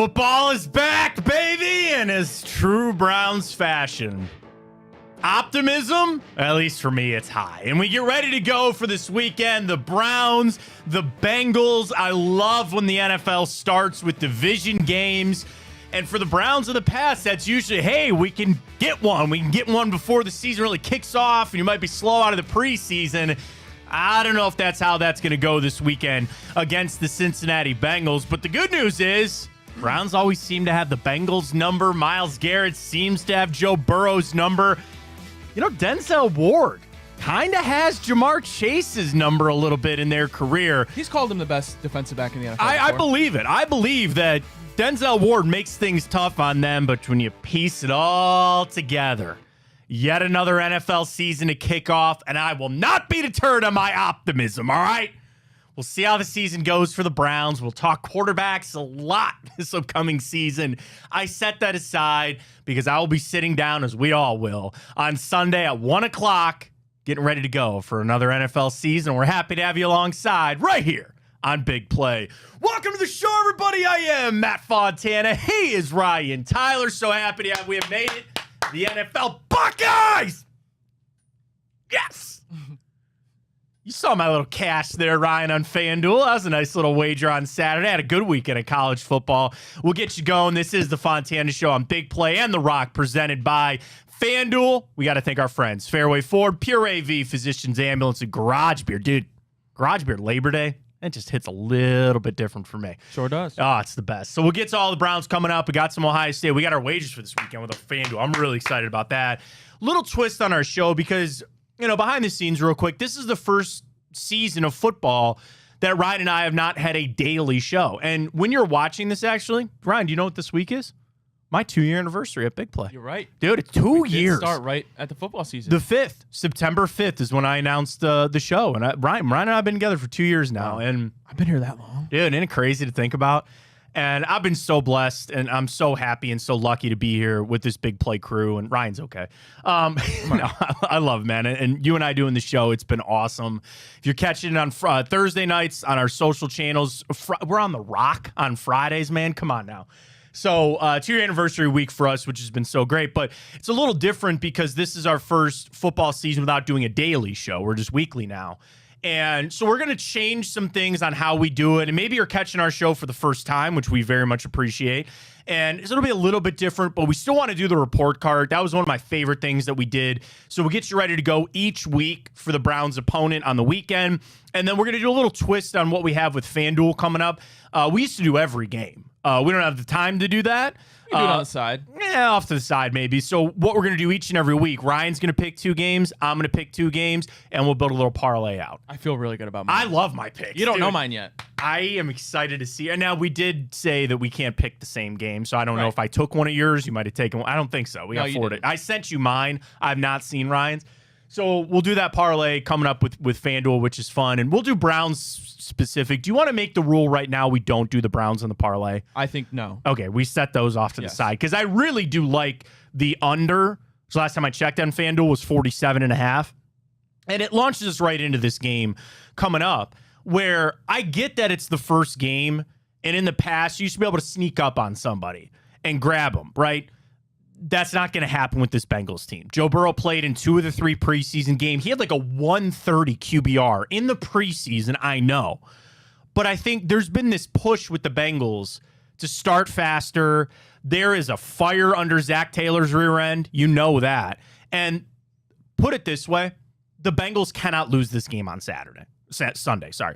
Football is back, baby, in as true Browns fashion. Optimism, at least for me, it's high. And we get ready to go for this weekend. The Browns, the Bengals. I love when the NFL starts with division games. And for the Browns of the past, that's usually, hey, we can get one. We can get one before the season really kicks off, and you might be slow out of the preseason. I don't know if that's how that's going to go this weekend against the Cincinnati Bengals. But the good news is Browns always seem to have the Bengals number. Myles Garrett seems to have Joe Burrow's number. You know, Denzel Ward kind of has Jamar Chase's number a little bit in their career. He's called him the best defensive back in the NFL. I believe it. I believe that Denzel Ward makes things tough on them, but when you piece it all together, yet another NFL season to kick off, and I will not be deterred on my optimism, all right? We'll see how the season goes for the Browns. We'll talk quarterbacks a lot this upcoming season. I set that aside because I will be sitting down, as we all will, on Sunday at 1 o'clock, getting ready to go for another NFL season. We're happy to have you alongside right here on Big Play. Welcome to the show, everybody. I am Matt Fontana. He is Ryan Tyler. So happy to have we have made it. The NFL Buckeyes! Yes! You saw my little cash there, Ryan, on FanDuel. That was a nice little wager on Saturday. I had a good weekend of college football. We'll get you going. This is the Fontana Show on Big Play and The Rock, presented by FanDuel. We got to thank our friends, Fairway Ford, Pure AV, Physicians Ambulance, and Garage Beer. Dude, Garage Beer Labor Day, it just hits a little bit different for me. Sure does. Oh, it's the best. So we'll get to all the Browns coming up. We got some Ohio State. We got our wagers for this weekend with a FanDuel. I'm really excited about that. Little twist on our show because, you know, behind the scenes real quick, this is the first season of football that Ryan and I have not had a daily show. And when you're watching this, actually, Ryan, do you know what this week is? My 2-year anniversary at Big Play. You're right. Dude, it's 2 years. Start right at the football season. The 5th, September 5th is when I announced the show. And Ryan and I have been together for 2 years now. Wow. And I've been here that long. Dude, isn't it crazy to think about? And I've been so blessed, and I'm so happy and so lucky to be here with this Big Play crew. And Ryan's okay. No, I love it, man. And you and I doing the show, it's been awesome. If you're catching it on Thursday nights on our social channels, we're on The Rock on Fridays, man. Come on now. So 2-year anniversary week for us, which has been so great. But it's a little different because this is our first football season without doing a daily show. We're just weekly now. And so we're going to change some things on how we do it. And maybe you're catching our show for the first time, which we very much appreciate. And so it'll be a little bit different, but we still want to do the report card. That was one of my favorite things that we did. So we'll get you ready to go each week for the Browns opponent on the weekend. And then we're going to do a little twist on what we have with FanDuel coming up. We used to do every game. We don't have the time to do that. We do it on the side. Yeah, off to the side maybe. So what we're going to do each and every week, Ryan's going to pick 2 games, I'm going to pick 2 games, and we'll build a little parlay out. I feel really good about mine. I love my picks. You don't know mine yet. I am excited to see. And now we did say that we can't pick the same game, so I don't know if I took one of yours. You might have taken one. I don't think so. We got 4 days. I sent you mine. I've not seen Ryan's. So we'll do that parlay coming up with FanDuel, which is fun. And we'll do Browns specific. Do you want to make the rule right now we don't do the Browns on the parlay? I think no. Okay, we set those off to the side because I really do like the under. So last time I checked on FanDuel was 47.5. And it launches us right into this game coming up where I get that it's the first game. And in the past, you used to be able to sneak up on somebody and grab them, right? That's not going to happen with this Bengals team. Joe Burrow played in 2 of the 3 preseason games. He had like a 130 QBR in the preseason, I know. But I think there's been this push with the Bengals to start faster. There is a fire under Zach Taylor's rear end. You know that. And put it this way, the Bengals cannot lose this game on Sunday.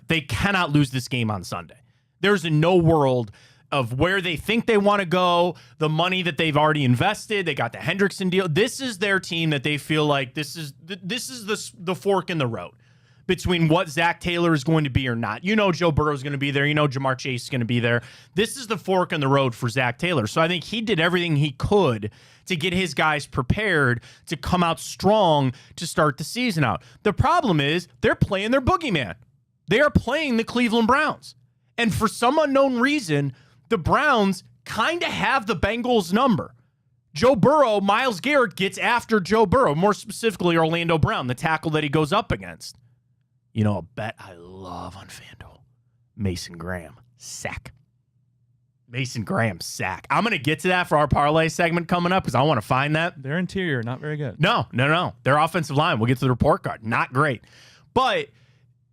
They cannot lose this game on Sunday. There's in no world of where they think they want to go, the money that they've already invested. They got the Hendrickson deal. This is their team that they feel like this is the fork in the road between what Zach Taylor is going to be or not. You know Joe Burrow is going to be there. You know Jamar Chase is going to be there. This is the fork in the road for Zach Taylor. So I think he did everything he could to get his guys prepared to come out strong to start the season out. The problem is they're playing their boogeyman. They are playing the Cleveland Browns. And for some unknown reason, the Browns kind of have the Bengals number. Joe Burrow, Myles Garrett gets after Joe Burrow, more specifically Orlando Brown, the tackle that he goes up against. You know, a bet I love on FanDuel. Mason Graham, sack. Mason Graham's sack. I'm going to get to that for our parlay segment coming up because I want to find that. Their interior, not very good. No. Their offensive line, we'll get to the report card, not great. But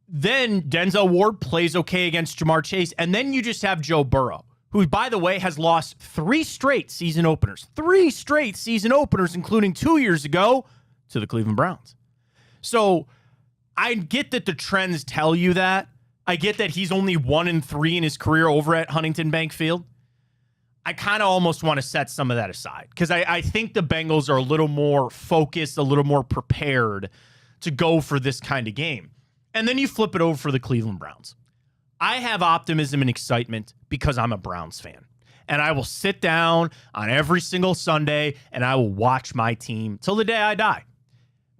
then Denzel Ward plays okay against Jamar Chase, and then you just have Joe Burrow, who, by the way, has lost 3 straight season openers. 3 straight season openers, including 2 years ago, to the Cleveland Browns. So I get that the trends tell you that. I get that he's only 1-3 in his career over at Huntington Bank Field. I kind of almost want to set some of that aside because I think the Bengals are a little more focused, a little more prepared to go for this kind of game. And then you flip it over for the Cleveland Browns. I have optimism and excitement because I'm a Browns fan. And I will sit down on every single Sunday and I will watch my team till the day I die.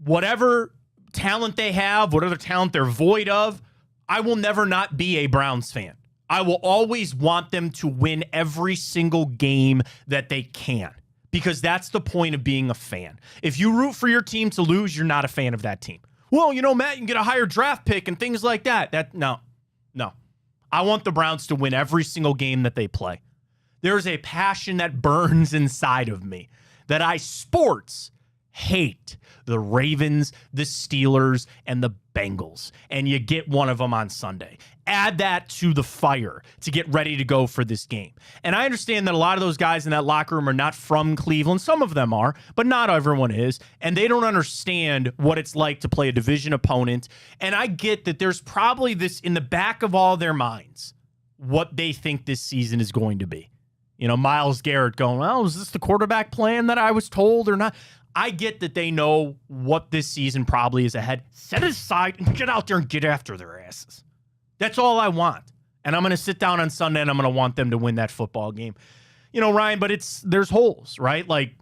Whatever talent they have, whatever talent they're void of, I will never not be a Browns fan. I will always want them to win every single game that they can because that's the point of being a fan. If you root for your team to lose, you're not a fan of that team. Well, Matt, you can get a higher draft pick and things like that. No. I want the Browns to win every single game that they play. There's a passion that burns inside of me that I hate the Ravens, the Steelers, and the Bengals. And you get one of them on Sunday. Add that to the fire to get ready to go for this game. And I understand that a lot of those guys in that locker room are not from Cleveland. Some of them are, but not everyone is. And they don't understand what it's like to play a division opponent. And I get that there's probably this in the back of all their minds, what they think this season is going to be. Myles Garrett going, well, is this the quarterback plan that I was told or not? I get that they know what this season probably is ahead. Set it aside and get out there and get after their asses. That's all I want. And I'm going to sit down on Sunday and I'm going to want them to win that football game. Ryan, but there's holes, right? Like,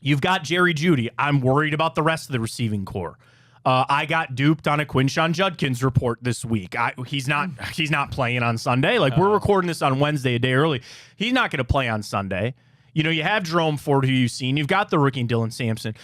you've got Jerry Jeudy. I'm worried about the rest of the receiving core. I got duped on a Quinshon Judkins report this week. He's not playing on Sunday. Like, we're recording this on Wednesday, a day early. He's not going to play on Sunday. You have Jerome Ford, who you've seen. You've got the rookie Dylan Sampson.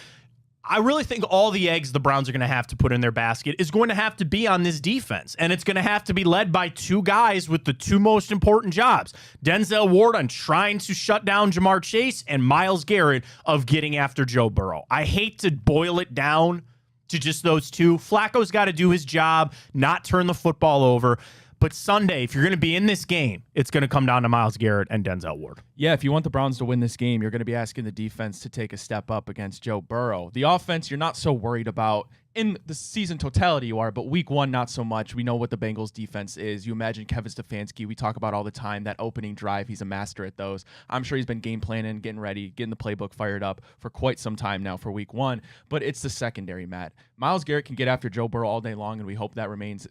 I really think all the eggs the Browns are going to have to put in their basket is going to have to be on this defense. And it's going to have to be led by 2 guys with the 2 most important jobs. Denzel Ward on trying to shut down Jamar Chase and Myles Garrett of getting after Joe Burrow. I hate to boil it down to just those 2. Flacco's got to do his job, not turn the football over. But Sunday, if you're going to be in this game, it's going to come down to Myles Garrett and Denzel Ward. Yeah, if you want the Browns to win this game, you're going to be asking the defense to take a step up against Joe Burrow. The offense, you're not so worried about. In the season totality you are, but week 1, not so much. We know what the Bengals defense is. You imagine Kevin Stefanski, we talk about all the time, that opening drive, he's a master at those. I'm sure he's been game planning, getting ready, getting the playbook fired up for quite some time now for week 1, but it's the secondary, Matt. Myles Garrett can get after Joe Burrow all day long, and we hope that remains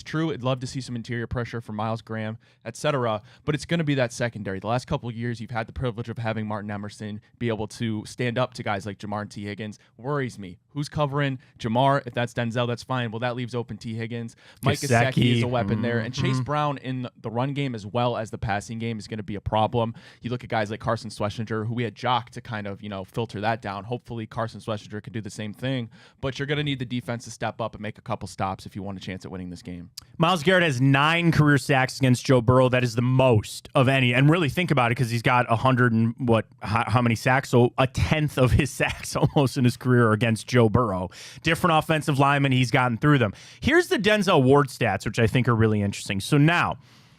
true. I'd love to see some interior pressure from Myles Graham, etc., but it's going to be that secondary. The last couple of years, you've had the privilege of having Martin Emerson be able to stand up to guys like Jamar and T. Higgins. Worries me. Who's covering Jamar? If that's Denzel, that's fine. Well, that leaves open T. Higgins. Mike Gesicki is a weapon there. And Chase Brown in the run game as well as the passing game is going to be a problem. You look at guys like Carson Schlesinger, who we had Jock to kind of, filter that down. Hopefully Carson Schlesinger can do the same thing. But you're going to need the defense to step up and make a couple stops if you want a chance at winning this game. Myles Garrett has 9 career sacks against Joe Burrow. That is the most of any. And really think about it, because he's got 100 and how many sacks? So a tenth of his sacks almost in his career are against Joe Burrow. Different offensive linemen, he's gotten through them. Here's the Denzel Ward stats, which I think are really interesting. So now,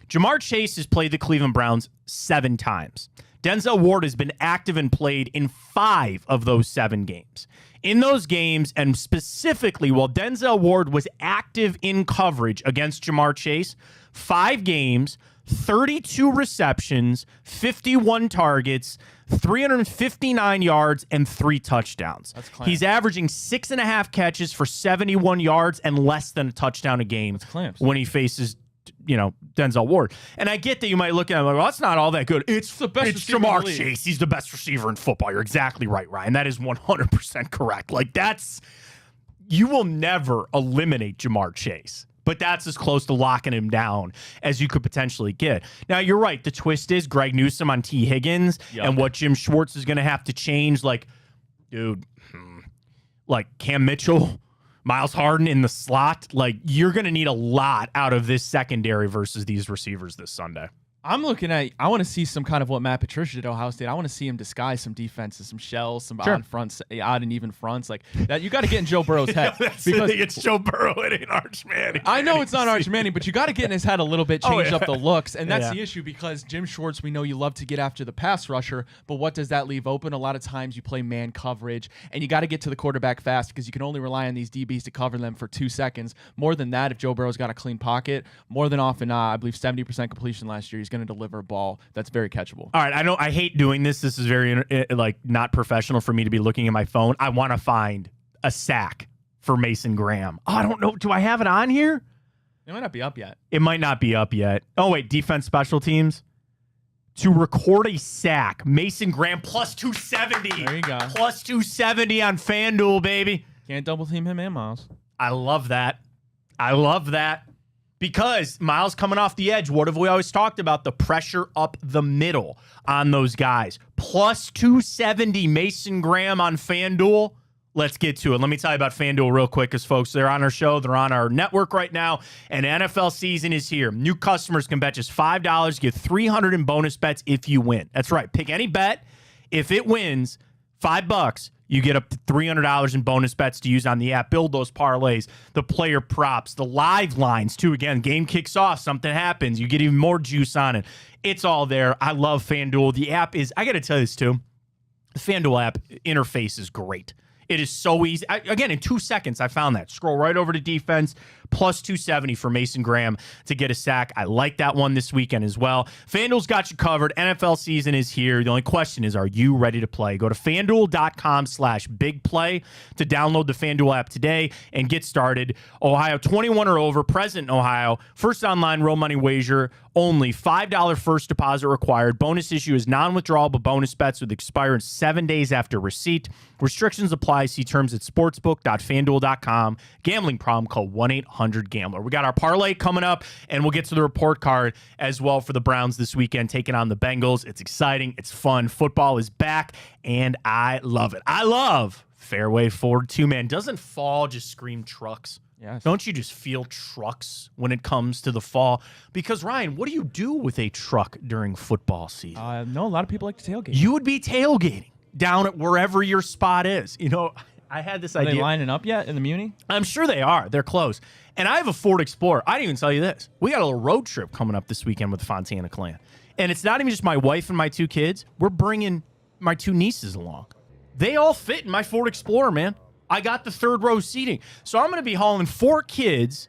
Jamar Chase has played the Cleveland Browns 7 times. Denzel Ward has been active and played in 5 of those 7 games. In those games, and specifically while Denzel Ward was active in coverage against Jamar Chase, 5 games, 32 receptions, 51 targets, 359 yards, and 3 touchdowns. He's averaging 6.5 catches for 71 yards and less than a touchdown a game when he faces Denzel Ward. And I get that you might look at him like, well, that's not all that good. It's the best. It's Jamar Chase. He's the best receiver in football. You're exactly right, Ryan. That is 100% correct. Like, you will never eliminate Jamar Chase, but that's as close to locking him down as you could potentially get. Now, you're right. The twist is Greg Newsome on T. Higgins and what Jim Schwartz is going to have to change. Like, dude, like Cam Mitchell, Miles Harden in the slot, like, you're going to need a lot out of this secondary versus these receivers this Sunday. I'm looking at. I want to see some kind of what Matt Patricia did at Ohio State. I want to see him disguise some defenses, some shells, some odd fronts, odd and even fronts like that. You got to get in Joe Burrow's head because it's Joe Burrow. It ain't Arch Manning. I know it's not Arch Manning, but you got to get in his head a little bit, change up the looks, and that's the issue because Jim Schwartz. We know you love to get after the pass rusher, but what does that leave open? A lot of times you play man coverage, and you got to get to the quarterback fast because you can only rely on these DBs to cover them for 2 seconds. More than that, if Joe Burrow's got a clean pocket, more than often, I believe 70% completion last year, he's going to deliver a ball that's very catchable. All right, I know I hate doing this. This is very not professional for me to be looking at my phone. I want to find a sack for Mason Graham. Oh, I don't know. Do I have it on here? It might not be up yet. It might not be up yet. Oh, wait, defense special teams. To record a sack, Mason Graham plus 270. There you go. Plus 270 on FanDuel, baby. Can't double team him and Miles. I love that. I love that. Because Miles coming off the edge, what have we always talked about? The pressure up the middle on those guys. Plus 270 Mason Graham on FanDuel. Let's get to it. Let me tell you about FanDuel real quick because, folks, they're on our show. They're on our network right now, and NFL season is here. New customers can bet just $5, get $300 in bonus bets if you win. That's right. Pick any bet. If it wins, $5, you get up to $300 in bonus bets to use on the app. Build those parlays, the player props, the live lines, too. Again, game kicks off, something happens. You get even more juice on it. It's all there. I love FanDuel. The app is, I got to tell you this, too. The FanDuel app interface is great. It is so easy. Again, in 2 seconds, I found that. Scroll right over to defense, plus 270 for Mason Graham to get a sack. I like that one this weekend as well. FanDuel's got you covered. NFL season is here. The only question is, are you ready to play? Go to FanDuel.com/bigplay to download the FanDuel app today and get started. Ohio, 21 or over, present in Ohio. First online real money wager, only $5 first deposit required. Bonus issue is non-withdrawable bonus bets with expire in 7 days after receipt. Restrictions apply. See terms at sportsbook.fanduel.com. Gambling problem, call 1-800-GAMBLER. We got our parlay coming up, and we'll get to the report card as well for the Browns this weekend, taking on the Bengals. It's exciting. It's fun. Football is back, and I love it. I love Fairway Ford, too, man. Doesn't fall just scream trucks? Yes. Don't you just feel trucks when it comes to the fall? Because, Ryan, what do you do with a truck during football season? No, a lot of people like to tailgate. You would be tailgating down at wherever your spot is. You know, I had this idea. Are they lining up yet in the Muni? I'm sure they are. They're close. And I have a Ford Explorer. I didn't even tell you this. We got a little road trip coming up this weekend with the Fontana clan. And it's not even just my wife and my 2 kids. We're bringing my 2 nieces along. They all fit in my Ford Explorer, man. I got the 3rd row seating. So I'm going to be hauling 4 kids,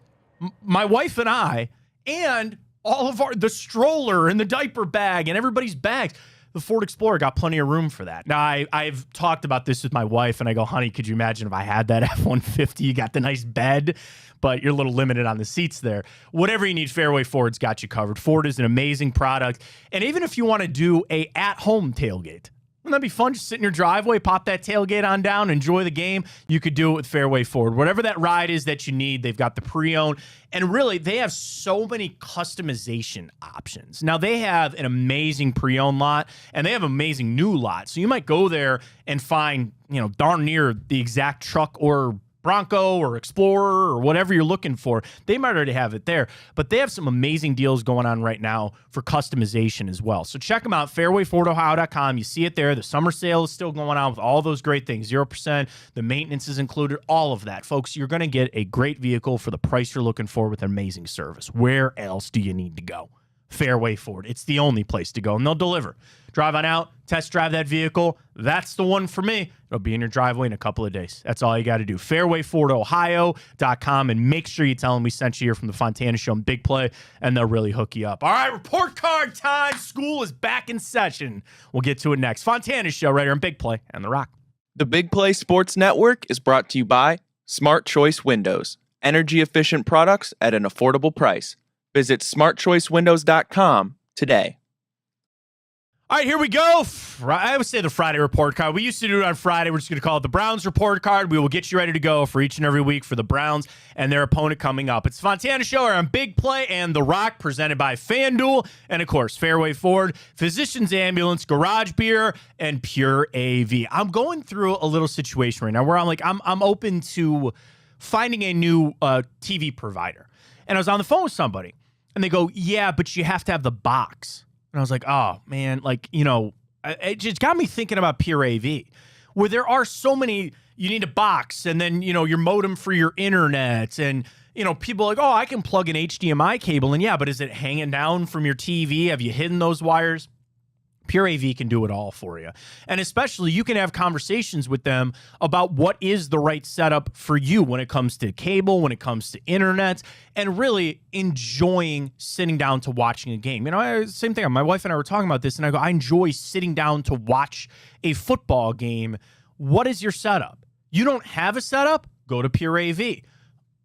my wife and I, and all of the stroller and the diaper bag and everybody's bags. The Ford Explorer got plenty of room for that. Now, I've talked about this with my wife, and I go, honey, could you imagine if I had that F-150? You got the nice bed, but you're a little limited on the seats there. Whatever you need, Fairway Ford's got you covered. Ford is an amazing product. And even if you want to do a at-home tailgate, wouldn't that be fun? Just sit in your driveway, pop that tailgate on down, enjoy the game. You could do it with Fairway Ford. Whatever that ride is that you need, they've got the pre-owned. And really, they have so many customization options. Now, they have an amazing pre-owned lot, and they have amazing new lot. So you might go there and find, darn near the exact truck or Bronco or Explorer or whatever you're looking for. They might already have it there, but they have some amazing deals going on right now for customization as well. So check them out, fairwayfordohio.com. You see it there. The summer sale is still going on with all those great things, 0%. The maintenance is included, all of that. Folks, you're going to get a great vehicle for the price you're looking for with amazing service. Where else do you need to go? Fairway Ford. It's the only place to go, and they'll deliver. Drive on out, test drive that vehicle. That's the one for me. It'll be in your driveway in a couple of days. That's all you got to do. Fairwayfordohio.com, and make sure you tell them we sent you here from the Fontana Show and Big Play, and they'll really hook you up. All right, report card time. School is back in session. We'll get to it next. Fontana Show right here on Big Play and The Rock. The Big Play Sports Network is brought to you by Smart Choice Windows. Energy-efficient products at an affordable price. Visit smartchoicewindows.com today. All right, here we go. I would say the Friday report card. We used to do it on Friday. We're just going to call it the Browns report card. We will get you ready to go for each and every week for the Browns and their opponent coming up. It's Fontana Show on Big Play and The Rock, presented by FanDuel. And, of course, Fairway Ford, Physicians Ambulance, Garage Beer, and Pure AV. I'm going through a little situation right now where I'm open to finding a new TV provider. And I was on the phone with somebody. And they go, yeah, but you have to have the box. And I was like, oh, man, like, it just got me thinking about Pure AV, where there are so many, you need a box and then, your modem for your internet. And, people are like, oh, I can plug an HDMI cable. And yeah, but is it hanging down from your TV? Have you hidden those wires? Pure AV can do it all for you. And especially you can have conversations with them about what is the right setup for you when it comes to cable, when it comes to internet, and really enjoying sitting down to watching a game. Same thing. My wife and I were talking about this, and I go, I enjoy sitting down to watch a football game. What is your setup? You don't have a setup? Go to Pure AV.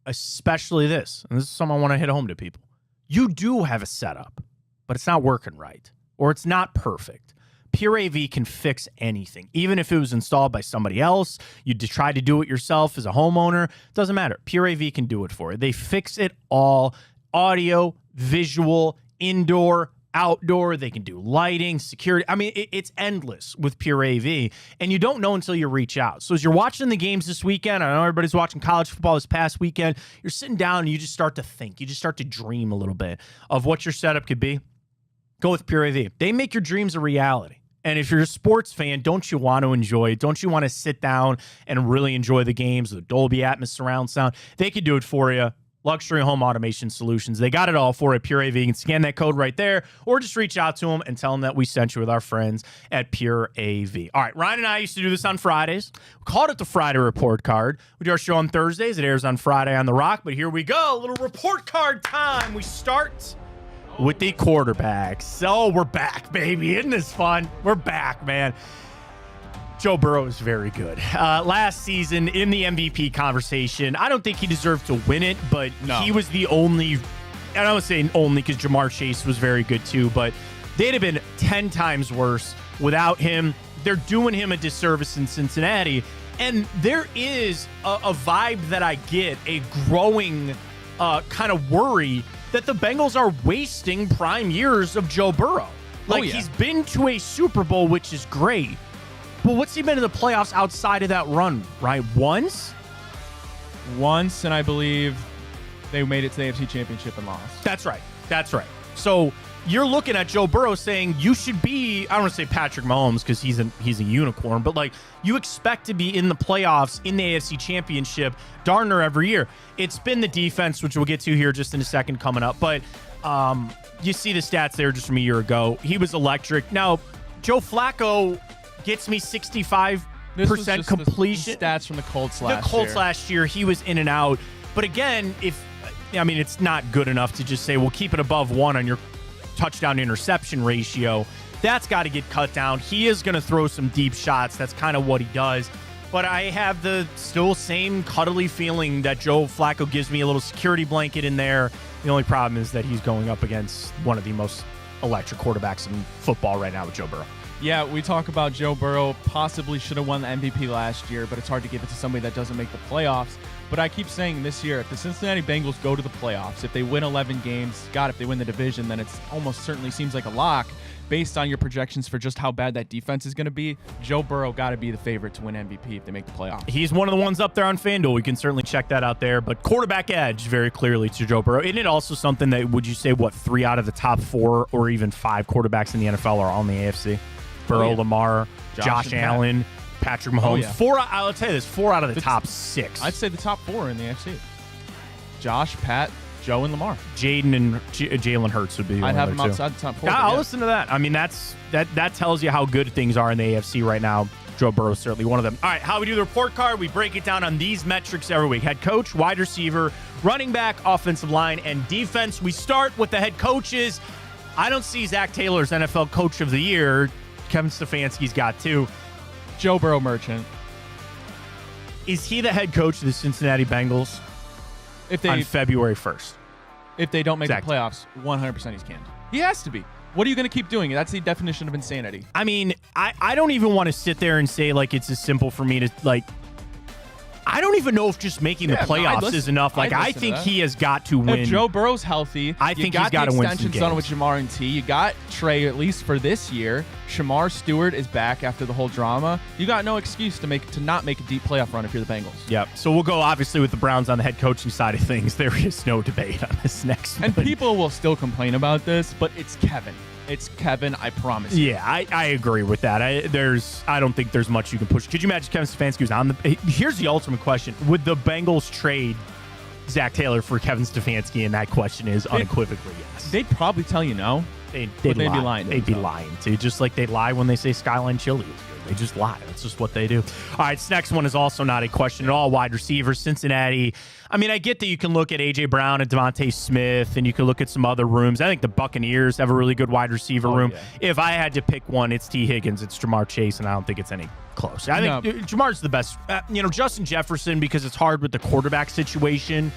Especially this. And this is something I want to hit home to people. You do have a setup, but it's not working right. Or it's not perfect. Pure AV can fix anything. Even if it was installed by somebody else, you try to do it yourself as a homeowner, doesn't matter. Pure AV can do it for you. They fix it all. Audio, visual, indoor, outdoor. They can do lighting, security. I mean, it's endless with Pure AV. And you don't know until you reach out. So as you're watching the games this weekend, I know everybody's watching college football this past weekend, you're sitting down and you just start to think. You just start to dream a little bit of what your setup could be. Go with Pure AV. They make your dreams a reality. And if you're a sports fan, don't you want to enjoy it? Don't you want to sit down and really enjoy the games, the Dolby Atmos surround sound? They can do it for you. Luxury home automation solutions. They got it all for you at Pure AV. You can scan that code right there or just reach out to them and tell them that we sent you with our friends at Pure AV. All right, Ryan and I used to do this on Fridays. We called it the Friday Report Card. We do our show on Thursdays. It airs on Friday on The Rock. But here we go. A little report card time. We start with the quarterbacks. So we're back, baby. Isn't this fun? We're back, man. Joe Burrow is very good. Last season in the MVP conversation, I don't think he deserved to win it, but he was the only, and I was saying only because Jamar Chase was very good too, but they'd have been 10 times worse without him. They're doing him a disservice in Cincinnati. And there is a vibe that I get, a growing kind of worry that the Bengals are wasting prime years of Joe Burrow. He's been to a Super Bowl, which is great. But what's he been in the playoffs outside of that run, right? Once, and I believe they made it to the AFC Championship and lost. That's right. So you're looking at Joe Burrow saying you should be, I don't want to say Patrick Mahomes because he's a unicorn, but you expect to be in the playoffs in the AFC Championship darn near every year. It's been the defense, which we'll get to here just in a second coming up. But you see the stats there just from a year ago. He was electric. Now, Joe Flacco gets me 65% completion. The stats from the Colts last year. The Colts last year, he was in and out. But again, it's not good enough to just say, well, keep it above 1 on your touchdown interception ratio. That's got to get cut down. He is going to throw some deep shots. That's kind of what he does. But I have the still same cuddly feeling that Joe Flacco gives me a little security blanket in there. The only problem is that he's going up against one of the most electric quarterbacks in football right now with Joe Burrow. Yeah, we talk about Joe Burrow possibly should have won the MVP last year, but it's hard to give it to somebody that doesn't make the playoffs. But I keep saying this year, if the Cincinnati Bengals go to the playoffs, if they win 11 games, if they win the division, then it's almost certainly seems like a lock based on your projections for just how bad that defense is going to be. Joe Burrow got to be the favorite to win MVP if they make the playoffs. He's one of the ones up there on FanDuel. We can certainly check that out there. But quarterback edge very clearly to Joe Burrow. Isn't it also something that, would you say, 3 out of the top 4 or even 5 quarterbacks in the NFL are on the AFC? Burrow, Lamar, Josh Allen, Patrick Mahomes. I'll tell you this, 4 out of the top 6. I'd say the top 4 in the AFC. Josh, Pat, Joe, and Lamar. Jaden and Jalen Hurts would be. I'd have them outside the top 4. I'll listen to that. I mean, that tells you how good things are in the AFC right now. Joe Burrow is certainly one of them. All right, how we do the report card, we break it down on these metrics every week. Head coach, wide receiver, running back, offensive line, and defense. We start with the head coaches. I don't see Zach Taylor's NFL Coach of the Year. Kevin Stefanski's got 2. Joe Burrow Merchant. Is he the head coach of the Cincinnati Bengals on February 1st? If they don't make the playoffs, 100% he's canned. He has to be. What are you going to keep doing? That's the definition of insanity. I mean, I don't even want to sit there and say it's as simple for me to I don't even know if just making the playoffs is enough. Like, I think he has got to win. If Joe Burrow's healthy, I think he's got to win some extensions games. done with Jamar and T. You got Trey, at least for this year. Shamar Stewart is back after the whole drama. You got no excuse to not make a deep playoff run if you're the Bengals. Yep. So we'll go, obviously, with the Browns on the head coaching side of things. There is no debate on this next one. And people will still complain about this, but it's Kevin. It's Kevin, I promise you. Yeah, I agree with that. I don't think there's much you can push. Could you imagine Kevin Stefanski was on the... Here's the ultimate question. Would the Bengals trade Zach Taylor for Kevin Stefanski? And that question is unequivocally yes. They'd probably tell you no. They'd be lying. They'd be lying too. Just like they lie when they say Skyline Chili is good. They just lie. That's just what they do. All right, this next one is also not a question at all. Wide receivers, Cincinnati. I mean, I get that you can look at A.J. Brown and Devontae Smith, and you can look at some other rooms. I think the Buccaneers have a really good wide receiver room. Yeah. If I had to pick one, it's T. Higgins, it's Jamar Chase, and I don't think it's any close. I think Jamar's the best. Justin Jefferson, because it's hard with the quarterback situation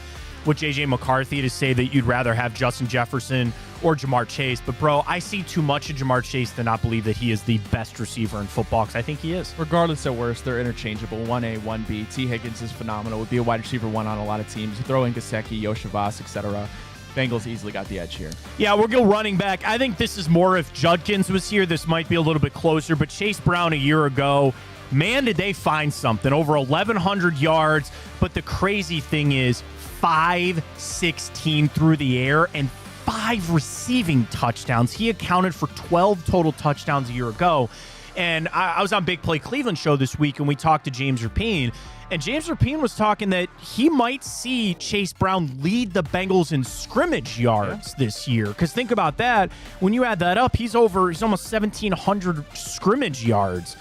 with J.J. McCarthy to say that you'd rather have Justin Jefferson or Jamar Chase. But, bro, I see too much of Jamar Chase to not believe that he is the best receiver in football, because I think he is. Regardless of worst, they're interchangeable. 1A, 1B. T. Higgins is phenomenal. Would be a wide receiver one on a lot of teams. You throw in Gesicki, Yoshivas, etc. Bengals easily got the edge here. Yeah, we'll go running back. I think this is more if Judkins was here. This might be a little bit closer. But Chase Brown a year ago, man, did they find something. Over 1,100 yards. But the crazy thing is 516 through the air and 5 receiving touchdowns. He accounted for 12 total touchdowns a year ago. And I was on Big Play Cleveland show this week, and we talked to James Rapien. And James Rapien was talking that he might see Chase Brown lead the Bengals in scrimmage yards this year. Because think about that. When you add that up, he's almost 1,700 scrimmage yards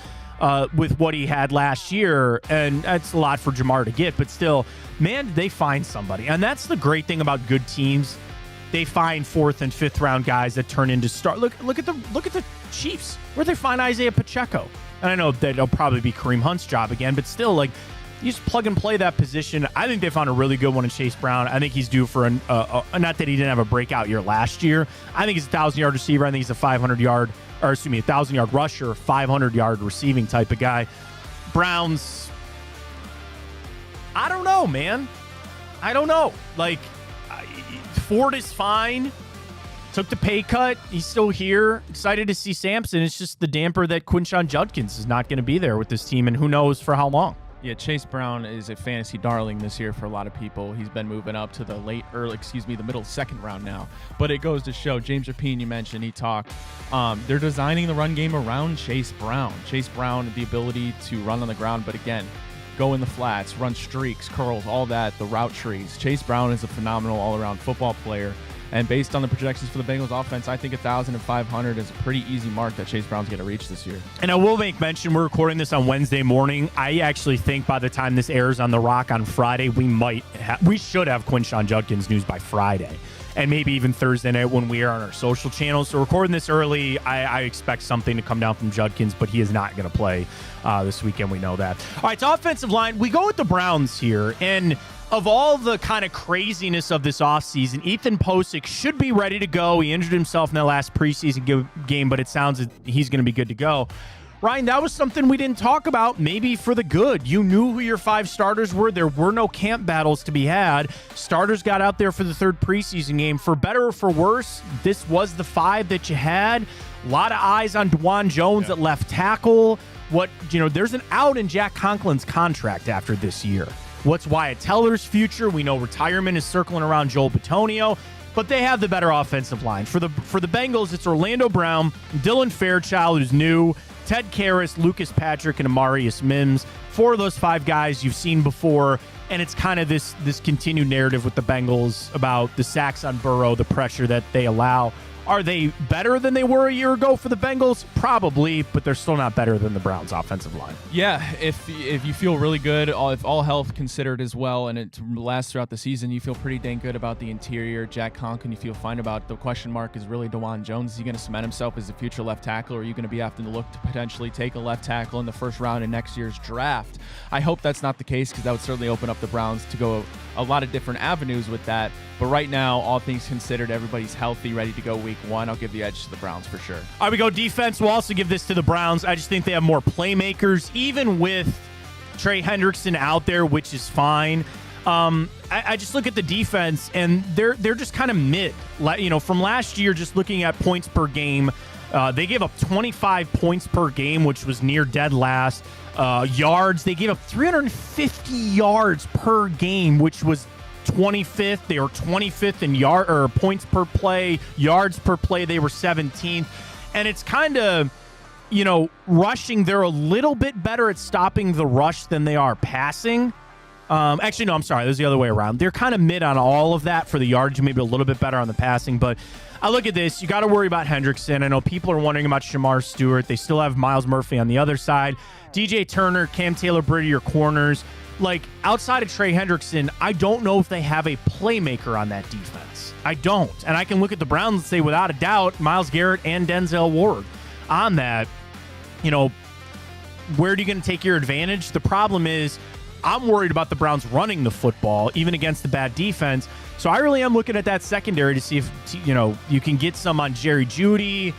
with what he had last year. And that's a lot for Jamar to get. But still, man, did they find somebody. And that's the great thing about good teams. They find 4th and 5th round guys that turn into stars. Look at the Chiefs. Where'd they find Isaiah Pacheco? And I know that it'll probably be Kareem Hunt's job again, but still, like, you just plug and play that position. I think they found a really good one in Chase Brown. I think he's due for not that he didn't have a breakout year last year. I think he's a 1,000-yard receiver. I think he's a 1,000-yard rusher, 500-yard receiving type of guy. Browns, I don't know, man. I don't know. Like, Ford is fine. Took the pay cut. He's still here. Excited to see Sampson. It's just the damper that Quinshon Judkins is not going to be there with this team, and who knows for how long. Yeah, Chase Brown is a fantasy darling this year for a lot of people. He's been moving up to the middle second round now. But it goes to show, James Rapien, you mentioned, he talked. They're designing the run game around Chase Brown. Chase Brown, the ability to run on the ground, but again, go in the flats, run streaks, curls, all that, the route trees. Chase Brown is a phenomenal all-around football player. And based on the projections for the Bengals offense, I think 1,500 is a pretty easy mark that Chase Brown's going to reach this year. And I will make mention, we're recording this on Wednesday morning. I actually think by the time this airs on The Rock on Friday, we should have Quinshon Judkins news by Friday. And maybe even Thursday night when we are on our social channels. So recording this early, I expect something to come down from Judkins, but he is not going to play this weekend. We know that. All right, it's offensive line. We go with the Browns here. And of all the kind of craziness of this offseason, Ethan Posick should be ready to go. He injured himself in that last preseason game, but it sounds like he's going to be good to go. Ryan, that was something we didn't talk about, maybe for the good. You knew who your 5 starters were. There were no camp battles to be had. Starters got out there for the 3rd preseason game. For better or for worse, this was the 5 that you had. A lot of eyes on Dwan Jones at left tackle. There's an out in Jack Conklin's contract after this year. What's Wyatt Teller's future? We know retirement is circling around Joel Bitonio, but they have the better offensive line. For the Bengals, it's Orlando Brown, Dylan Fairchild, who's new, Ted Karras, Lucas Patrick, and Amarius Mims. 4 of those 5 guys you've seen before, and it's kind of this continued narrative with the Bengals about the sacks on Burrow, the pressure that they allow. Are they better than they were a year ago for the Bengals? Probably, but they're still not better than the Browns' offensive line. Yeah, if you feel really good, if all health considered as well, and it lasts throughout the season, you feel pretty dang good about the interior. Jack Conklin, you feel fine about. The question mark is really Dwan Jones. Is he going to cement himself as a future left tackle, or are you going to be having to look to potentially take a left tackle in the 1st round in next year's draft? I hope that's not the case, because that would certainly open up the Browns to go a lot of different avenues with that. But right now, all things considered, everybody's healthy, ready to go week 1. I'll give the edge to the Browns for sure. All right, we go defense. We'll also give this to the Browns. I just think they have more playmakers, even with Trey Hendrickson out there, which is fine. I just look at the defense, and they're just kind of mid. From last year, just looking at points per game, they gave up 25 points per game, which was near dead last. Yards, they gave up 350 yards per game, which was 25th. They were 25th in points per play, yards per play. They were 17th, and it's kind of, rushing. They're a little bit better at stopping the rush than they are passing. Actually, no, I'm sorry. There's the other way around. They're kind of mid on all of that for the yards, maybe a little bit better on the passing. But I look at this. You got to worry about Hendrickson. I know people are wondering about Shamar Stewart. They still have Miles Murphy on the other side. DJ Turner, Cam Taylor-Britt, your corners. Outside of Trey Hendrickson, I don't know if they have a playmaker on that defense. I don't. And I can look at the Browns and say, without a doubt, Myles Garrett and Denzel Ward on that. Where are you going to take your advantage? The problem is, I'm worried about the Browns running the football, even against the bad defense. So I really am looking at that secondary to see if, you can get some on Jerry Jeudy,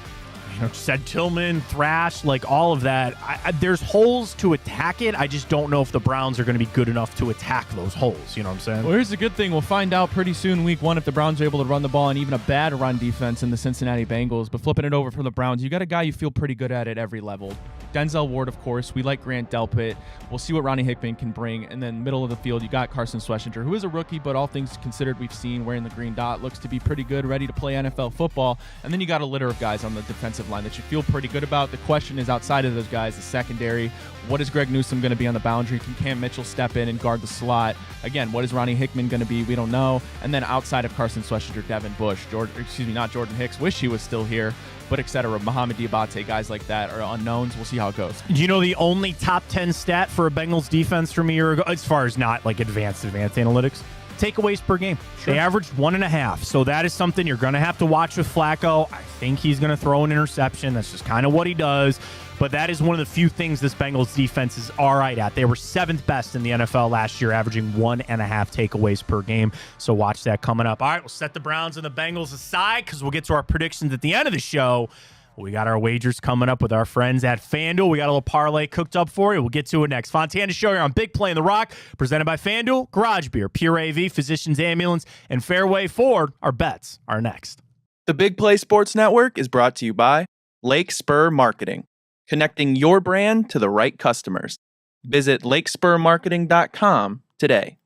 Ced Tillman, Thrash, all of that. There's holes to attack it. I just don't know if the Browns are going to be good enough to attack those holes. You know what I'm saying? Well, here's the good thing. We'll find out pretty soon, week one, if the Browns are able to run the ball and even a bad run defense in the Cincinnati Bengals. But flipping it over from the Browns, you got a guy you feel pretty good at every level. Denzel Ward, of course. We like Grant Delpit. We'll see what Ronnie Hickman can bring. And then middle of the field, you got Carson Schlesinger, who is a rookie, but all things considered, we've seen wearing the green dot, looks to be pretty good, ready to play NFL football. And then you got a litter of guys on the defensive line that you feel pretty good about. The question is, outside of those guys, the secondary, what is Greg Newsome going to be on the boundary? Can Cam Mitchell step in and guard the slot? Again, what is Ronnie Hickman going to be? We don't know. And then outside of Carson Schlesinger, Devin Bush, not Jordan Hicks, wish he was still here, but etc. Mohamed Diabate, guys like that are unknowns. We'll see how it goes. Do you know the only top 10 stat for a Bengals defense from a year ago, as far as not advanced analytics? Takeaways per game. Sure. They averaged 1.5. So that is something you're going to have to watch with Flacco. I think he's going to throw an interception. That's just kind of what he does. But that is one of the few things this Bengals defense is all right at. They were 7th best in the NFL last year, averaging 1.5 takeaways per game. So watch that coming up. All right, we'll set the Browns and the Bengals aside because we'll get to our predictions at the end of the show. We got our wagers coming up with our friends at FanDuel. We got a little parlay cooked up for you. We'll get to it next. Fontana Show here on Big Play in the Rock, presented by FanDuel, Garage Beer, Pure AV, Physicians Ambulance, and Fairway Ford. Our bets are next. The Big Play Sports Network is brought to you by Lake Spur Marketing, connecting your brand to the right customers. Visit lakespurmarketing.com today.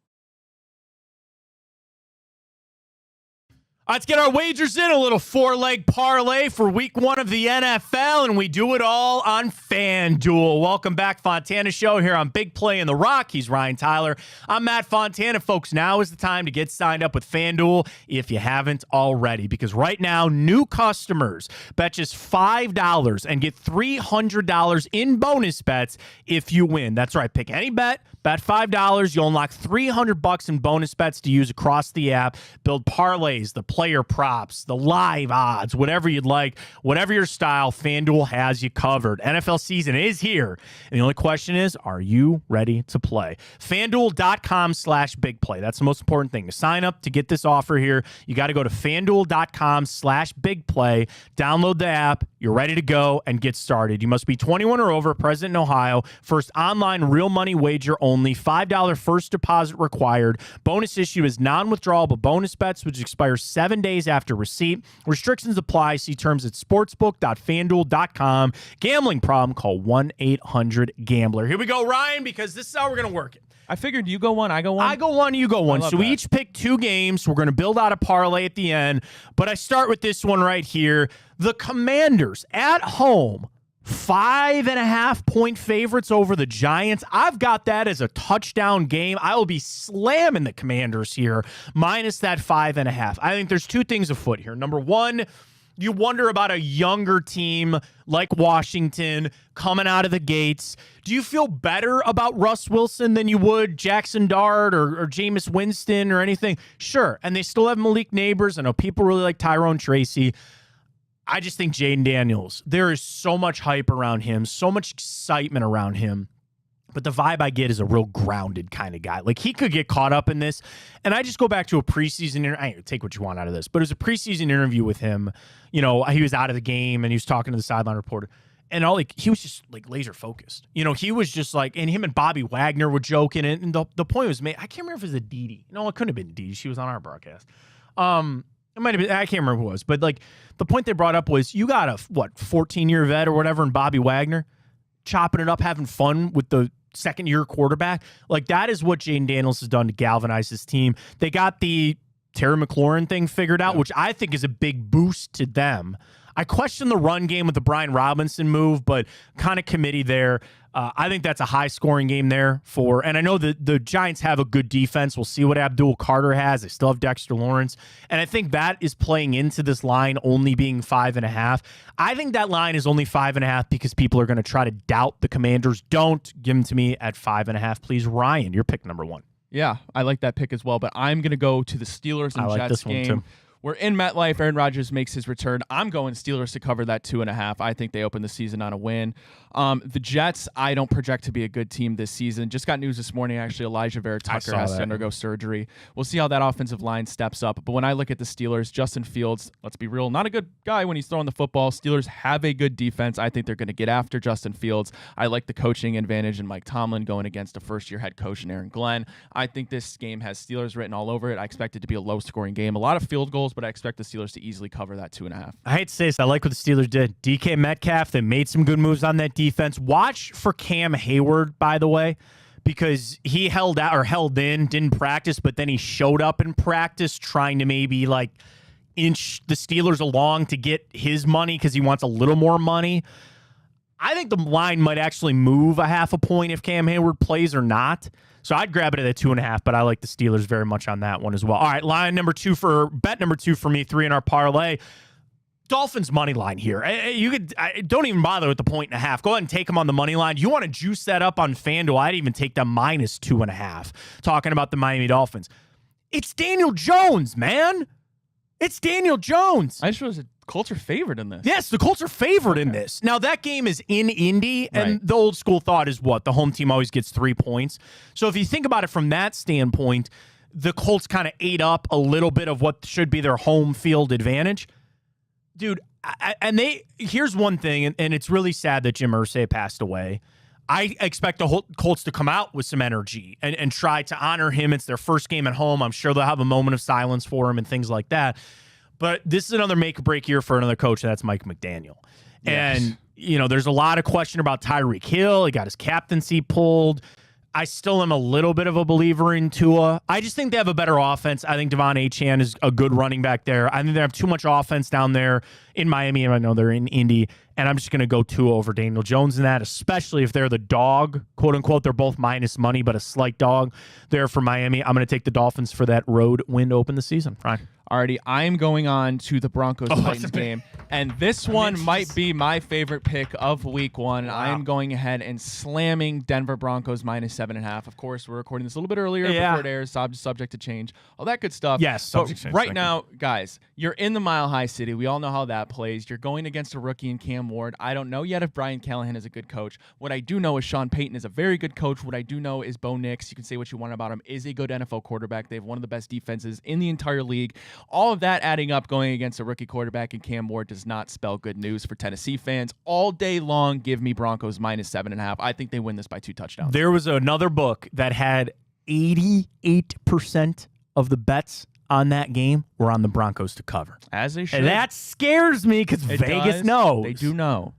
Let's get our wagers in. A little 4-leg parlay for week 1 of the NFL, and we do it all on FanDuel. Welcome back, Fontana Show here on Big Play in the Rock. He's Ryan Tyler. I'm Matt Fontana. Folks, now is the time to get signed up with FanDuel if you haven't already, because right now, new customers bet just $5 and get $300 in bonus bets if you win. That's right. Pick any bet $5. You'll unlock $300 in bonus bets to use across the app. Build parlays, the player props, the live odds, whatever you'd like, whatever your style, FanDuel has you covered. NFL season is here, and the only question is, are you ready to play? FanDuel.com/bigplay. That's the most important thing. To sign up to get this offer here, you got to go to FanDuel.com/bigplay, download the app, you're ready to go, and get started. You must be 21 or over, present in Ohio, first online real money wager only, $5 first deposit required. Bonus issue is non-withdrawable bonus bets, which expire 7 days after receipt. Restrictions apply. See terms at sportsbook.fanduel.com. Gambling problem? Call 1-800-GAMBLER. Here we go, Ryan, because this is how we're going to work it. I figured you go one, I go one. I go one, you go one. So we each pick 2 games. We're going to build out a parlay at the end. But I start with this one right here. The Commanders at home, 5.5-point favorites over the Giants. I've got that as a touchdown game. I will be slamming the Commanders here, minus that 5.5. I think there's 2 things afoot here. Number one, you wonder about a younger team like Washington coming out of the gates. Do you feel better about Russ Wilson than you would Jackson Dart or Jameis Winston or anything? Sure. And they still have Malik Neighbors. I know people really like Tyrone Tracy. I just think Jaden Daniels, there is so much hype around him, so much excitement around him. But the vibe I get is a real grounded kind of guy. Like, he could get caught up in this. And I just go back to a preseason interview. Take what you want out of this. But it was a preseason interview with him. You know, he was out of the game, and he was talking to the sideline reporter. and all he was just like laser focused. He was just like, and him and Bobby Wagner were joking, and the point was made. I can't remember if it was Aditi. No, it couldn't have been Aditi. She was on our broadcast. It might have been. I can't remember who it was, but like the point they brought up was you got a 14-year vet or whatever, and Bobby Wagner chopping it up, having fun with the second-year quarterback. Like that is what Jaden Daniels has done to galvanize his team. They got the Terry McLaurin thing figured out, which I think is a big boost to them. I question the run game with the Brian Robinson move, but kind of committee there. I think that's a high-scoring game there and I know the Giants have a good defense. We'll see what Abdul Carter has. They still have Dexter Lawrence, and I think that is playing into this line only being 5.5. I think that line is only 5.5 because people are going to try to doubt the Commanders. Don't give them to me at 5.5, please. Ryan, your pick number 1. Yeah, I like that pick as well, but I'm going to go to the Steelers and Jets game. One too. We're in MetLife. Aaron Rodgers makes his return. I'm going Steelers to cover that 2.5. I think they open the season on a win. The Jets, I don't project to be a good team this season. Just got news this morning, actually, Elijah Vera Tucker has to undergo surgery. We'll see how that offensive line steps up. But when I look at the Steelers, Justin Fields, let's be real, not a good guy when he's throwing the football. Steelers have a good defense. I think they're going to get after Justin Fields. I like the coaching advantage in Mike Tomlin going against a first-year head coach in Aaron Glenn. I think this game has Steelers written all over it. I expect it to be a low-scoring game. A lot of field goals, but I expect the Steelers to easily cover that 2.5. I hate to say this. I like what the Steelers did. DK Metcalf, they made some good moves on that defense. Watch for Cam Hayward, by the way, because he held in, didn't practice, but then he showed up in practice trying to maybe like inch the Steelers along to get his money because he wants a little more money. I think the line might actually move a 0.5 point if Cam Hayward plays or not. So I'd grab it at 2.5, but I like the Steelers very much on that one as well. All right, bet number 2 for me, 3 in our parlay. Dolphins money line here. Don't even bother with the 1.5. Go ahead and take them on the money line. You want to juice that up on FanDuel? I'd even take them -2.5. Talking about the Miami Dolphins. It's Daniel Jones, man. It's Daniel Jones. I just was a Colts are favored in this. Yes, the Colts are favored in this. Now, that game is in Indy, and the old school thought is what? The home team always gets 3 points. So if you think about it from that standpoint, the Colts kind of ate up a little bit of what should be their home field advantage. Dude, here's one thing, and it's really sad that Jim Irsay passed away. I expect the Colts to come out with some energy and try to honor him. It's their first game at home. I'm sure they'll have a moment of silence for him and things like that. But this is another make-or-break year for another coach, and that's Mike McDaniel. Yes. And, there's a lot of question about Tyreek Hill. He got his captaincy pulled. I still am a little bit of a believer in Tua. I just think they have a better offense. I think Devon Achane is a good running back there. I think they have too much offense down there in Miami, and I know they're in Indy, and I'm just going to go Tua over Daniel Jones in that, especially if they're the dog, quote-unquote. They're both minus money, but a slight dog there for Miami. I'm going to take the Dolphins for that road win to open the season. Ryan. Alrighty, I'm going on to the Broncos-Titans game, and this one might be my favorite pick of Week 1. Wow. I am going ahead and slamming Denver Broncos -7.5. Of course, we're recording this a little bit earlier before it airs, subject to change, all that good stuff. Yes, subject to change. Right now, guys, you're in the Mile High City. We all know how that plays. You're going against a rookie in Cam Ward. I don't know yet if Brian Callahan is a good coach. What I do know is Sean Payton is a very good coach. What I do know is Bo Nix, you can say what you want about him, is a good NFL quarterback. They have one of the best defenses in the entire league. All of that adding up, going against a rookie quarterback in Cam Ward does not spell good news for Tennessee fans. All day long, give me Broncos -7.5. I think they win this by 2 touchdowns. There was another book that had 88% of the bets on that game were on the Broncos to cover. As they should. And that scares me because Vegas knows. They do know.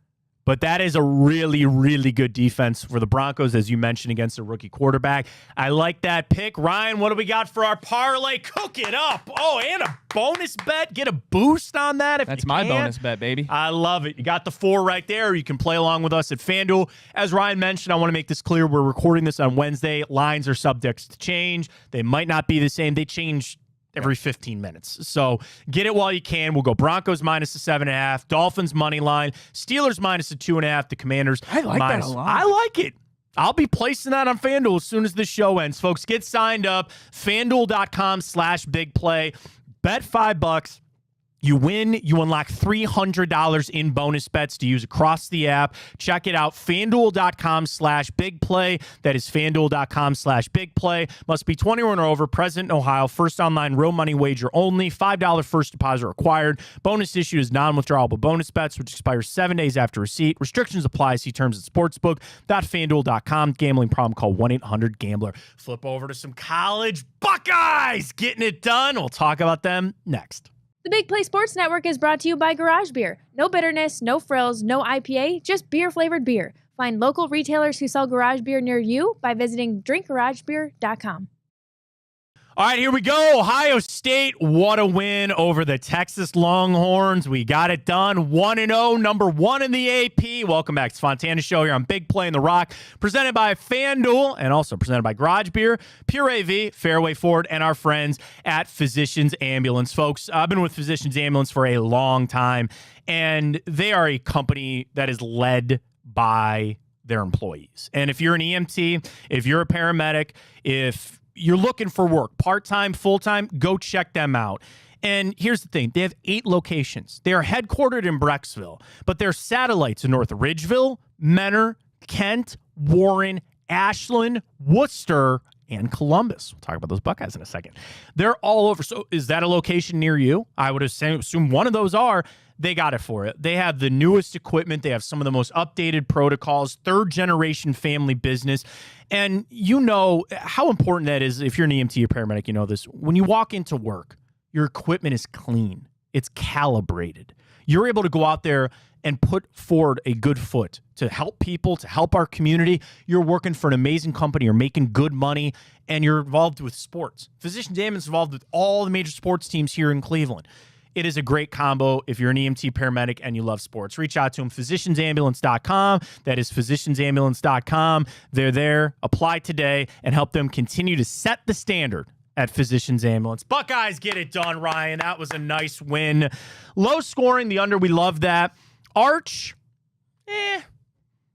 But that is a really, really good defense for the Broncos, as you mentioned, against a rookie quarterback. I like that pick. Ryan, what do we got for our parlay? Cook it up. Oh, and a bonus bet. Get a boost on that if That's you my can. bonus bet, baby. I love it. You got the 4 right there. You can play along with us at FanDuel. As Ryan mentioned, I want to make this clear. We're recording this on Wednesday. Lines are subject to change. They might not be the same. They change every 15 minutes. So get it while you can. We'll go Broncos -7.5, Dolphins money line, Steelers -2.5, the Commanders. I like that a lot. I like it. I'll be placing that on FanDuel as soon as the show ends. Folks, get signed up. FanDuel.com/bigplay. Bet $5. You win, you unlock $300 in bonus bets to use across the app. Check it out, FanDuel.com/bigplay. That is FanDuel.com/bigplay. Must be 21 or over, present in Ohio. First online real money wager only. $5 first deposit required. Bonus issue is non-withdrawable bonus bets, which expires 7 days after receipt. Restrictions apply. See terms at sportsbook.fanduel.com. Gambling problem, call 1-800-GAMBLER. Flip over to some college Buckeyes getting it done. We'll talk about them next. The Big Play Sports Network is brought to you by Garage Beer. No bitterness, no frills, no IPA, just beer-flavored beer. Find local retailers who sell garage beer near you by visiting drinkgaragebeer.com. All right, here we go. Ohio State, what a win over the Texas Longhorns. We got it done. 1-0, number 1 in the AP. Welcome back to Fontana Show here on Big Play in the Rock, presented by FanDuel and also presented by Garage Beer, Pure AV, Fairway Ford, and our friends at Physicians Ambulance. Folks, I've been with Physicians Ambulance for a long time, and they are a company that is led by their employees. And if you're an EMT, if you're a paramedic, if you're looking for work, part-time, full-time, go check them out. And here's the thing. They have 8 locations. They are headquartered in Brecksville, but they're satellites in North Ridgeville, Mentor, Kent, Warren, Ashland, Worcester, and Columbus. We'll talk about those Buckeyes in a second. They're all over. So is that a location near you? I would assume one of those are. They got it for it. They have the newest equipment. They have some of the most updated protocols, third-generation family business. And you know how important that is. If you're an EMT or paramedic, you know this. When you walk into work, your equipment is clean. It's calibrated. You're able to go out there and put forward a good foot to help people, to help our community. You're working for an amazing company. You're making good money, and you're involved with sports. Physicians Ambulance is involved with all the major sports teams here in Cleveland. It is a great combo if you're an EMT paramedic and you love sports. Reach out to them, physiciansambulance.com. That is physiciansambulance.com. They're there. Apply today and help them continue to set the standard at Physicians Ambulance. Buckeyes get it done, Ryan. That was a nice win. Low scoring, the under, we love that. Arch,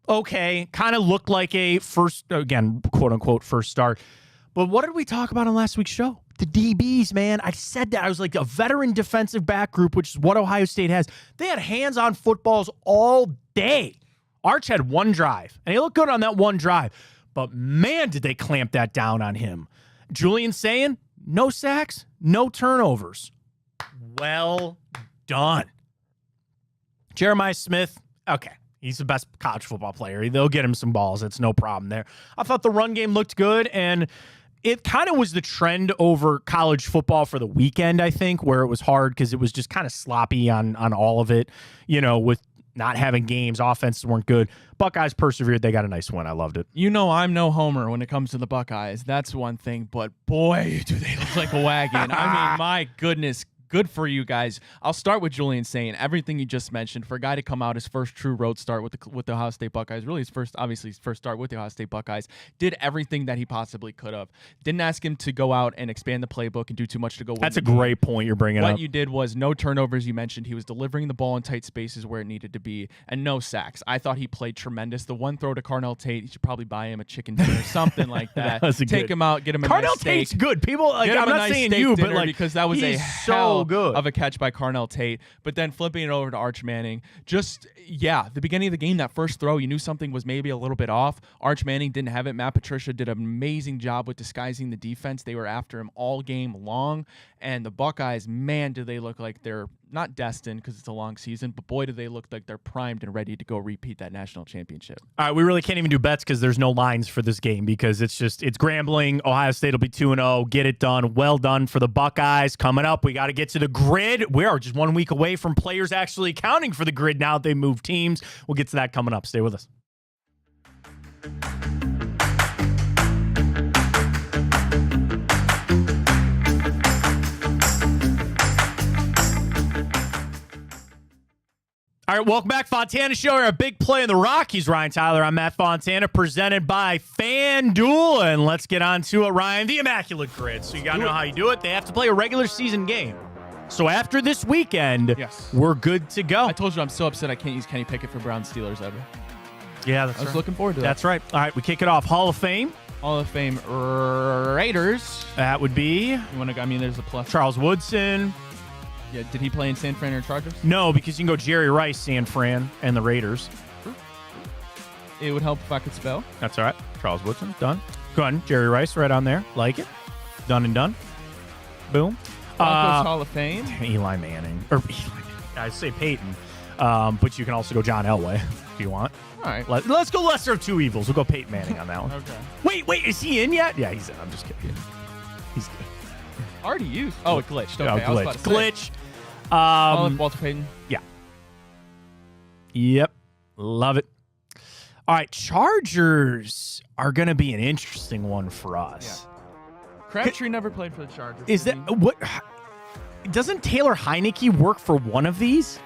okay. Kind of looked like a first, again, quote-unquote first start. But what did we talk about on last week's show? The DBs, man. I said that. I was like, a veteran defensive back group, which is what Ohio State has. They had hands-on footballs all day. Arch had one drive, and he looked good on that one drive. But, man, did they clamp that down on him. Julian saying, no sacks, no turnovers. Well done. Jeremiah Smith, okay. He's the best college football player. They'll get him some balls. It's no problem there. I thought the run game looked good, and it kind of was the trend over college football for the weekend, I think, where it was hard because it was just kind of sloppy on all of it, you know, with not having games. Offenses weren't good. Buckeyes persevered. They got a nice win. I loved it. You know I'm no homer when it comes to the Buckeyes. That's one thing, but boy, do they look like a wagon. I mean, my goodness. Good for you guys. I'll start with Julian saying everything you just mentioned. For a guy to come out his first true road start with the Ohio State Buckeyes, really his first start with the Ohio State Buckeyes, did everything that he possibly could have. Didn't ask him to go out and expand the playbook and do too much to go win. That's a great point you're bringing up. What you did was no turnovers. You mentioned he was delivering the ball in tight spaces where it needed to be, and no sacks. I thought he played tremendous. The one throw to Carnell Tate, you should probably buy him a chicken dinner, something like that. Take him out, get him a Carnell nice steak. Tate's good. People like, I'm not saying you, but like, because that was a so hell good of a catch by Carnell Tate, but then flipping it over to Arch Manning. The beginning of the game, that first throw, you knew something was maybe a little bit off. Arch Manning didn't have it. Matt Patricia did an amazing job with disguising the defense. They were after him all game long, and the Buckeyes, man, do they look like they're not destined because it's a long season, but boy, do they look like they're primed and ready to go repeat that national championship. All right, we really can't even do bets because there's no lines for this game because it's grambling. Ohio State will be 2-0. Get it done. Well done for the Buckeyes. Coming up, we got to get to the grid. We are just 1 week away from players actually accounting for the grid now that they move teams. We'll get to that coming up. Stay with us. All right, welcome back. Fontana Show here, a big play in the Rockies. Ryan Tyler, I'm Matt Fontana, presented by FanDuel. And let's get on to it, Ryan, the Immaculate Grid. So you got to know how you do it. They have to play a regular season game. So after this weekend, we're good to go. I told you I'm so upset I can't use Kenny Pickett for Brown Steelers ever. Yeah, that's I was looking forward to that. That's right. All right, we kick it off. Hall of Fame. Hall of Fame Raiders. That would be there's a plus. Charles Woodson. Yeah, did he play in San Fran or Chargers? No, because you can go Jerry Rice, San Fran, and the Raiders. It would help if I could spell. That's all right. Charles Woodson, done. Go ahead. Jerry Rice, right on there. Like it. Done and done. Boom. Broncos Hall of Fame. Eli Manning. Or Eli Manning. I say Peyton. But you can also go John Elway if you want. All right. Let's go lesser of two evils. We'll go Peyton Manning on that one. Okay. Wait, is he in yet? Yeah, he's in. I'm just kidding. He's good. Already used. Oh, it glitched. Okay, Oh, I was about to say. glitch. Walter Payton. Yeah. Yep. Love it. All right, Chargers are going to be an interesting one for us. Yeah. Crabtree never played for the Chargers. Is that what? Doesn't Taylor Heineke work for one of these?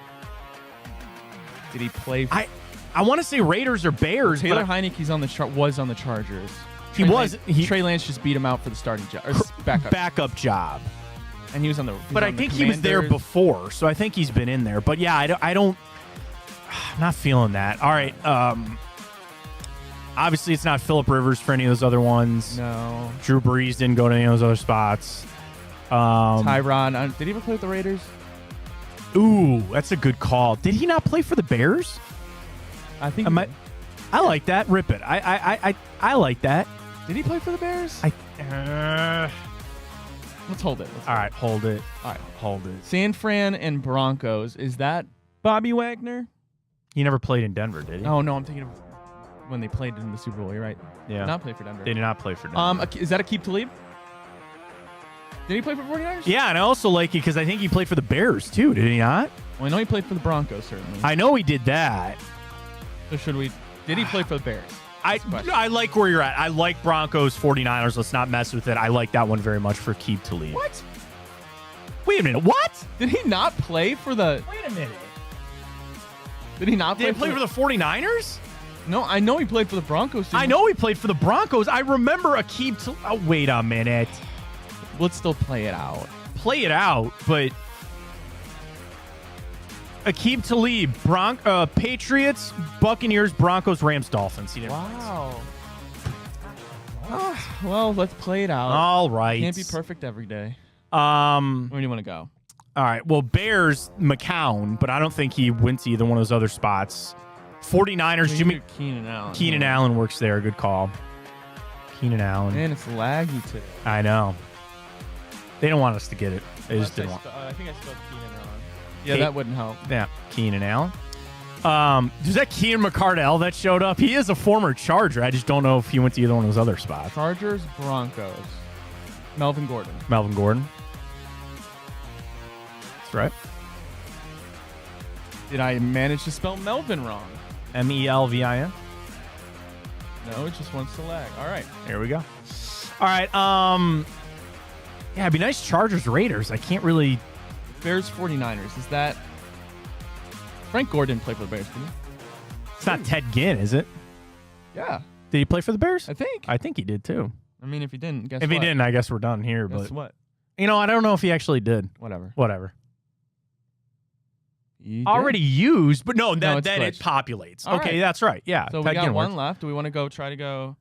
Did he play? I want to say Raiders or Bears. Taylor but Heineke's was on the Chargers. He was. Trey Lance just beat him out for the starting job or backup job. And he was on the. But I think he was there before, so I think he's been in there. But yeah, I don't. I'm not feeling that. All right. Obviously, it's not Phillip Rivers for any of those other ones. No. Drew Brees didn't go to any of those other spots. Tyrod. Did he ever play with the Raiders? Ooh, that's a good call. Did he not play for the Bears? I think. I like that. Rip it. I like that. Did he play for the Bears? Let's hold it. All right, hold it. All right, hold it. San Fran and Broncos. Is that Bobby Wagner? He never played in Denver, did he? Oh no, I'm thinking of when they played in the Super Bowl. You're right. Yeah. Did not play for Denver. They did not play for Denver. Is that Aqib Talib? Did he play for 49ers? Yeah, and I also like it because I think he played for the Bears too, did he not? Well, I know he played for the Broncos, certainly. I know he did that. So did he play for the Bears? I like where you're at. I like Broncos 49ers. Let's not mess with it. I like that one very much for Aqib Talib. What? Wait a minute. What? Did he not play for the... Wait a minute. Did he not play for the 49ers? No, I know he played for the Broncos. I know he played for the Broncos. I remember Aqib Talib. Oh, wait a minute. Let's still play it out. Play it out, but... Aqib Talib, Patriots, Buccaneers, Broncos, Rams, Dolphins. He didn't Wow. Well, let's play it out. All right. Can't be perfect every day. Where do you want to go? All right. Well, Bears, McCown, but I don't think he went to either one of those other spots. 49ers, Jimmy Keenan Allen. Keenan Allen works there. Good call. Keenan Allen. Man, it's laggy today. I know. They don't want us to get it. They just didn't want. I think I spelled Keenan wrong. Yeah, that wouldn't help. Yeah, Keenan Allen. Is that Keenan McCardell that showed up? He is a former Charger. I just don't know if he went to either one of those other spots. Chargers, Broncos. Melvin Gordon. Melvin Gordon. That's right. Did I manage to spell Melvin wrong? Melvin. No, it just wants to lag. All right. There we go. All right. Yeah, it'd be nice Chargers Raiders. I can't really. Bears 49ers. Is that Frank Gore didn't play for the Bears, did he? It's not Ted Ginn, is it? Yeah. Did he play for the Bears? I think. I think he did too. I mean, if he didn't, guess if what? he didn't, I guess we're done here. Guess but what? You know, I don't know if he actually did. Whatever. Already used, but no, then glitched. it populates. All okay, right. that's right. Yeah. So Ted we got Ginn one works. left. Do we want to try to go?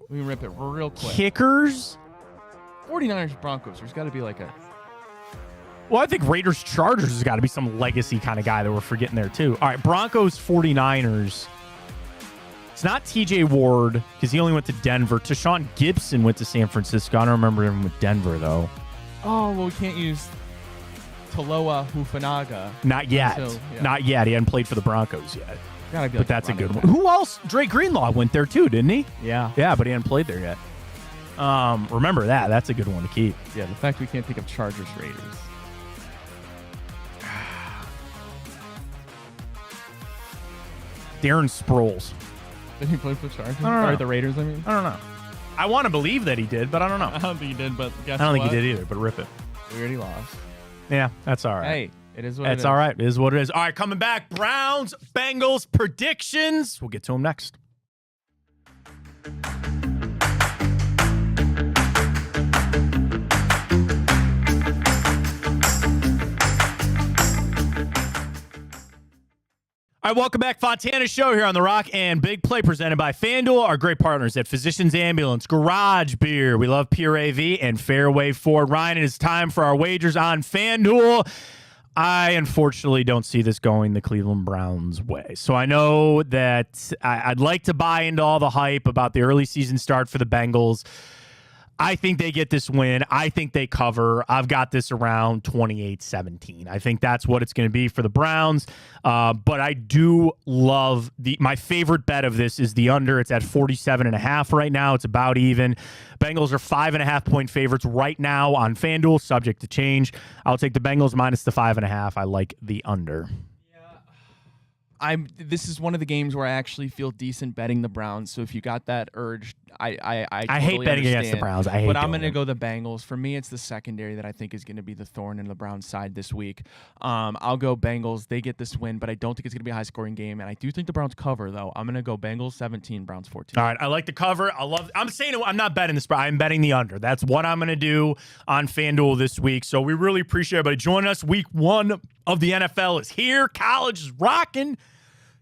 We can rip it real quick. Kickers. 49ers, Broncos. There's got to be like a. Well, I think Raiders Chargers has got to be some legacy kind of guy that we're forgetting there too. All right, Broncos 49ers. It's not TJ Ward because he only went to Denver. Tashawn Gibson went to San Francisco. I don't remember him with Denver though. Oh, well, we can't use Taloa Hufanaga. Not yet. So, yeah. Not yet. He hadn't played for the Broncos yet. Gotta be But like that's a running good back. one. Who else? Dre Greenlaw went there too, didn't he? Yeah. Yeah, but he hadn't played there yet. Remember that. That's a good one to keep. Yeah, the fact we can't think of Chargers Raiders. Darren Sproles. Did he play for the Chargers? I don't know. Or the Raiders, I mean? I don't know. I want to believe that he did, but I don't know. I don't think he did, but guess I don't what? think he did either, but rip it. We already lost. Yeah, that's all right. Hey, it is what it is. That's all right. It is what it is. All right, coming back. Browns, Bengals predictions. We'll get to them next. All All right, welcome back. Fontana Show here on The Rock and Big Play presented by FanDuel, our great partners at Physicians Ambulance, Garage Beer. We love Pure AV and Fairway Ford. Ryan, it is time for our wagers on FanDuel. I unfortunately don't see this going the Cleveland Browns way. So I know that I'd like to buy into all the hype about the early season start for the Bengals. I think they get this win. I think they cover. I've got this around 28-17. I think that's what it's going to be for the Browns. But I do love my favorite bet of this is the under. It's at 47.5 right now. It's about even. Bengals are 5.5-point favorites right now on FanDuel, subject to change. I'll take the Bengals minus the 5.5. I like the under. This is one of the games where I actually feel decent betting the Browns. So if you got that urge, I totally hate betting understand. against the Browns. But I'm going to go the Bengals. For me, it's the secondary that I think is going to be the thorn in the Browns' side this week. I'll go Bengals. They get this win, but I don't think it's going to be a high-scoring game. And I do think the Browns cover, though. I'm going to go Bengals 17, Browns 14. All right, I like the cover. I'm saying I'm not betting this, but I'm betting the under. That's what I'm going to do on FanDuel this week. So we really appreciate everybody joining us. Week 1 of the NFL is here. College is rocking.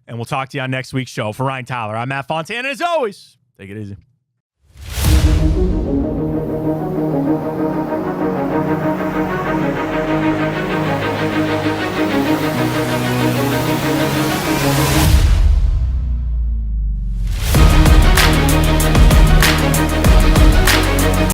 And we'll talk to you on next week's show. For Ryan Tyler, I'm Matt Fontana. As always, take it easy.